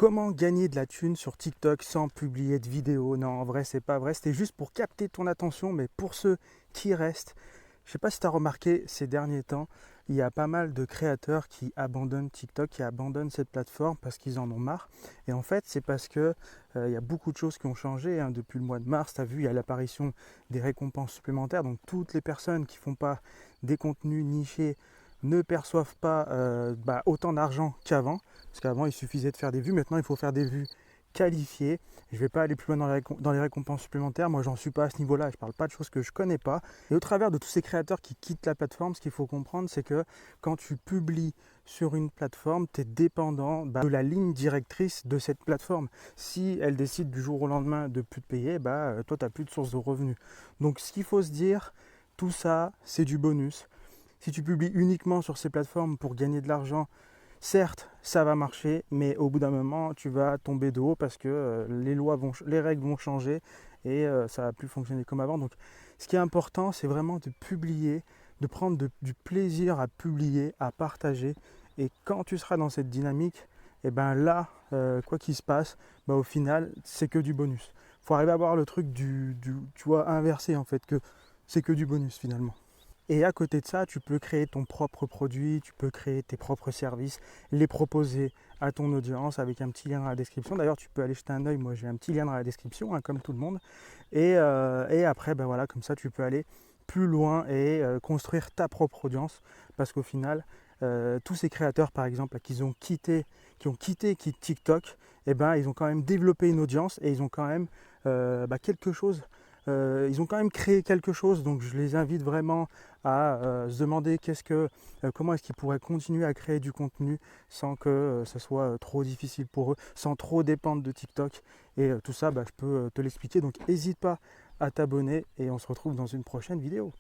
Comment gagner de la thune sur TikTok sans publier de vidéo? Non, en vrai, c'est pas vrai. C'était juste pour capter ton attention, mais pour ceux qui restent, je sais pas si tu as remarqué ces derniers temps, il y a pas mal de créateurs qui abandonnent TikTok, qui abandonnent cette plateforme parce qu'ils en ont marre. Et en fait, c'est parce que il y a beaucoup de choses qui ont changé hein, depuis le mois de mars. Tu as vu, il y a l'apparition des récompenses supplémentaires. Donc toutes les personnes qui font pas des contenus nichés ne perçoivent pas autant d'argent qu'avant. Parce qu'avant, il suffisait de faire des vues. Maintenant, il faut faire des vues qualifiées. Je ne vais pas aller plus loin dans les récompenses supplémentaires. Moi, j'en suis pas à ce niveau-là. Je ne parle pas de choses que je ne connais pas. Et au travers de tous ces créateurs qui quittent la plateforme, ce qu'il faut comprendre, c'est que quand tu publies sur une plateforme, tu es dépendant de la ligne directrice de cette plateforme. Si elle décide du jour au lendemain de ne plus te payer, toi, tu n'as plus de source de revenus. Donc, ce qu'il faut se dire, tout ça, c'est du bonus. Si tu publies uniquement sur ces plateformes pour gagner de l'argent, certes, ça va marcher, mais au bout d'un moment, tu vas tomber de haut parce que les règles vont changer et ça va plus fonctionner comme avant. Donc, ce qui est important, c'est vraiment de publier, de prendre du plaisir à publier, à partager. Et quand tu seras dans cette dynamique, et ben là, quoi qu'il se passe, au final, c'est que du bonus. Il faut arriver à avoir le truc tu vois, inversé en fait, que c'est que du bonus finalement. Et à côté de ça, tu peux créer ton propre produit, tu peux créer tes propres services, les proposer à ton audience avec un petit lien dans la description. D'ailleurs, tu peux aller jeter un œil, moi j'ai un petit lien dans la description, hein, comme tout le monde. Et après, voilà, comme ça, tu peux aller plus loin et construire ta propre audience. Parce qu'au final, tous ces créateurs, par exemple, qui ont quitté TikTok, ils ont quand même développé une audience et ils ont quand même quelque chose. Ils ont quand même créé quelque chose, donc je les invite vraiment à se demander comment est-ce qu'ils pourraient continuer à créer du contenu sans que ce soit trop difficile pour eux, sans trop dépendre de TikTok. Et tout ça, je peux te l'expliquer. Donc n'hésite pas à t'abonner et on se retrouve dans une prochaine vidéo.